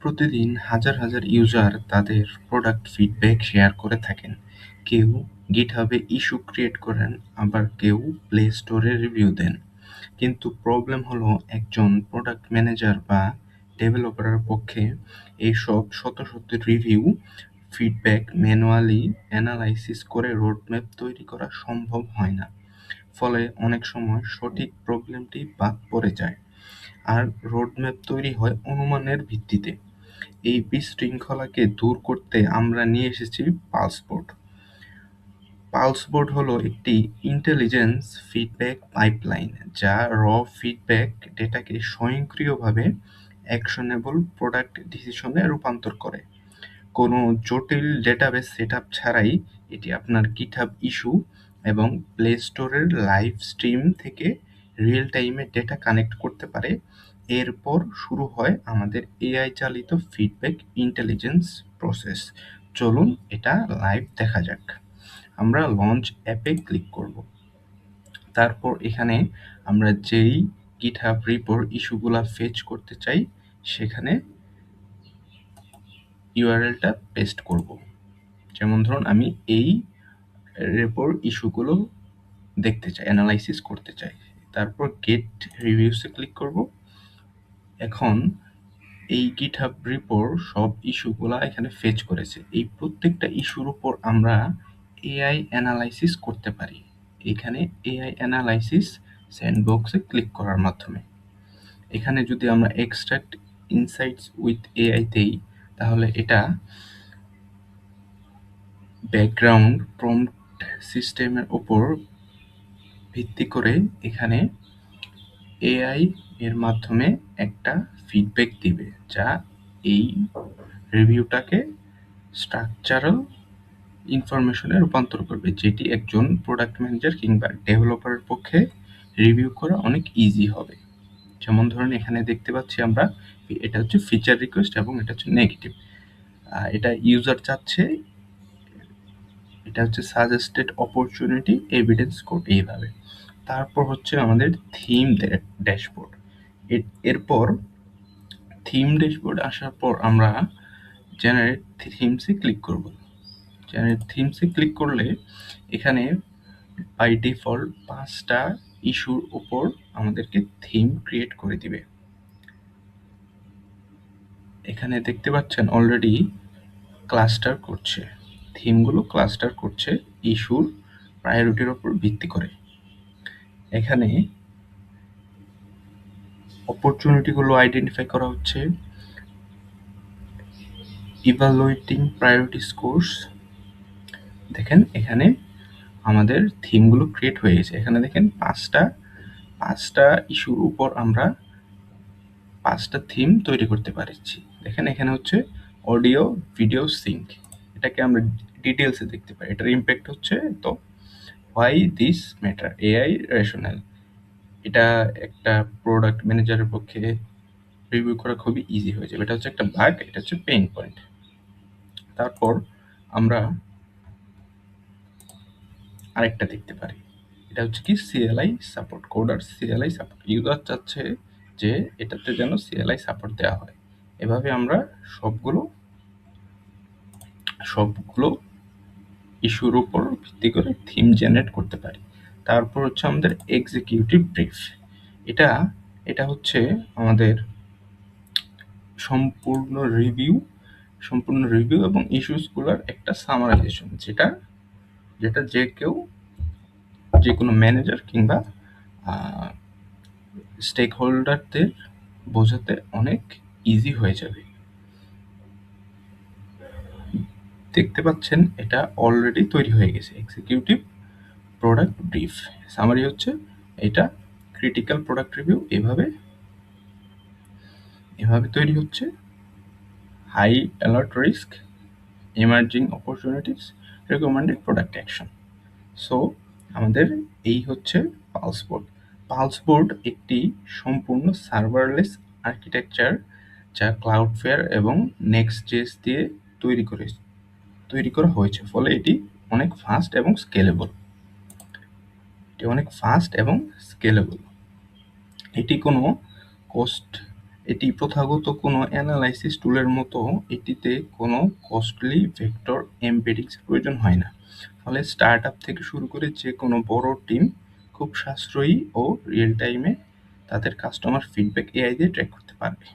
প্রতিদিন হাজার হাজার ইউজার তাদের প্রোডাক্ট ফিডব্যাক শেয়ার করে থাকেন। কেউ গিটহাবে ইস্যু ক্রিয়েট করেন, আবার কেউ প্লে স্টোরে রিভিউ দেন। কিন্তু প্রবলেম হলো, একজন প্রোডাক্ট ম্যানেজার বা ডেভেলপারের পক্ষে এইসব শত শত রিভিউ ফিডব্যাক ম্যানুয়ালি অ্যানালাইসিস করে রোডম্যাপ তৈরি করা সম্ভব হয় না। ফলে অনেক সময় সঠিক প্রবলেমটি বাদ পড়ে যায়, আর রোডম্যাপ তৈরি হয় অনুমানের ভিত্তিতে। এই বিশৃঙ্খলাকে দূর করতে আমরা নিয়ে এসেছি পালসবোর্ড। পালসবোর্ড হলো একটি ইন্টেলিজেন্স ফিডব্যাক পাইপলাইন, যা র ফিডব্যাক ডেটাকে স্বয়ংক্রিয়ভাবে অ্যাকশনেবল প্রোডাক্ট ডিসিশনে রূপান্তর করে। কোনো জটিল ডেটাবেস সেটআপ ছাড়াই এটি আপনার গিটহাব ইস্যু এবং প্লে স্টোরের লাইভ স্ট্রিম থেকে রিয়েল টাইমে ডেটা কানেক্ট করতে পারে। এরপর শুরু হয় আমাদের এআই চালিত ফিডব্যাক ইন্টেলিজেন্স প্রসেস। চলুন এটা লাইভ দেখা যাক। আমরা লঞ্চ অ্যাপে ক্লিক করব। তারপর এখানে আমরা যেই গিটহাব রিপোর ইস্যুগুলা ফেচ করতে চাই সেখানে ইউআরএলটা পেস্ট করব। যেমন ধরুন আমি এই রেপোর ইস্যুগুলো দেখতে চাই, অ্যানালাইসিস করতে চাই। তারপর গেট রিভিউসে ক্লিক করব। এখন এই গিটহাব রিপোর সব ইস্যুগুলা এখানে ফেচ করেছে। এই প্রত্যেকটা ইস্যুর উপর আমরা এআই অ্যানালাইসিস করতে পারি। এখানে এআই অ্যানালাইসিস স্যান্ডবক্সে ক্লিক করার মাধ্যমে। এখানে যদি আমরা এক্সট্রাক্ট ইনসাইটস উইথ এআই দেই, তাহলে এটা ব্যাকগ্রাউন্ড প্রম্পট সিস্টেমের উপর ভিত্তি করে এখানে এআই এর মাধ্যমে একটা ফিডব্যাক দিবে, যা এই রিভিউটাকে স্ট্রাকচারাল ইনফরমেশনে রূপান্তর করবে, যেটি একজন প্রোডাক্ট ম্যানেজার কিংবা ডেভেলপারের পক্ষে রিভিউ করা অনেক ইজি হবে। যেমন ধরুন এখানে দেখতে পাচ্ছি আমরা, এটা হচ্ছে ফিচার রিকোয়েস্ট এবং এটা হচ্ছে নেগেটিভ। এটা ইউজার চাচ্ছে, এটা হচ্ছে সাজেস্টেড অপরচুনিটি এভিডেন্স কোড, এইভাবে। তারপর হচ্ছে আমাদের থিম ড্যাশবোর্ড। এরপর থিম ড্যাশবোর্ড আসার পর আমরা জেনারেট থিমসে ক্লিক করব। জেনারেট থিমসে ক্লিক করলে এখানে বাই ডিফল্ট 5টা ইস্যুর উপর আমাদেরকে থিম ক্রিয়েট করে দিবে। এখানে দেখতে পাচ্ছেন অলরেডি ক্লাস্টার করছে, থিমগুলো ক্লাস্টার করছে ইস্যুর প্রায়োরিটির উপর ভিত্তি করে। এখানে অপরচুনিটিগুলো আইডেন্টিফাই করা হচ্ছে, ইভালুয়েটিং প্রায়োরিটি স্কোরস। দেখেন এখানে আমাদের থিমগুলো ক্রিয়েট হয়ে গেছে। এখানে দেখেন পাঁচটা ইস্যুর উপর আমরা 5টা থিম তৈরি করতে পারছি। দেখেন এখানে হচ্ছে অডিও ভিডিও সিঙ্ক, এটাকে আমরা ডিটেলসে দেখতে পাই। এটার ইম্প্যাক্ট হচ্ছে তো why this matter AI rational. এটা একটা প্রোডাক্ট ম্যানেজারের পক্ষে রিভিউ করা খুবই ইজি হয়ে যাবে। এটা হচ্ছে একটা বাগ, এটা হচ্ছে পেইন পয়েন্ট। তারপর আমরা আরেকটা দেখতে পারি, এটা হচ্ছে কি CLI support, coder CLI support. User চাচ্ছে যে এটাতে যেন সিএলআই সাপোর্ট দেওয়া হয়। এভাবে আমরা সবগুলো ইস্যুর উপর ভিত্তি করে থিম জেনারেট করতে পারি। তারপর হচ্ছে আমাদের এক্সিকিউটিভ ব্রিফ। এটা হচ্ছে আমাদের সম্পূর্ণ রিভিউ এবং ইস্যুসগুলোর একটা সামারাইজেশন, যেটা যে কোনো ম্যানেজার কিংবা স্টেক হোল্ডারদের বোঝাতে অনেক ইজি হয়ে যাবে। দেখতে পাচ্ছেন এটা অলরেডি তৈরি হয়ে গেছে। এক্সিকিউটিভ প্রোডাক্ট ব্রিফ সামারি হচ্ছে এটা ক্রিটিক্যাল প্রোডাক্ট রিভিউ, এভাবে তৈরি হচ্ছে। High alert risk, emerging opportunities, recommended product action. So আমাদের এই হচ্ছে পালসবোর্ড একটি সম্পূর্ণ সার্ভারলেস আর্কিটেকচার, যা ক্লাউডফেয়ার এবং নেক্সট.জেএস দিয়ে তৈরি করা হয়েছে। ফলে এটি অনেক ফাস্ট এবং স্কেলেবল। এটি কোনো কোস্ট এটি প্রথাগত কোনো অ্যানালাইসিস টুলের মতো এটিতে কোনো কস্টলি ভেক্টর এমবেডিংস প্রয়োজন হয় না, ফলে স্টার্টআপ থেকে শুরু করে যে কোনো বড় টিম খুব সাশ্রয়ী ও রিয়েল টাইমে তাদের কাস্টমার ফিডব্যাক এআই দিয়ে ট্র্যাক করতে পারবে।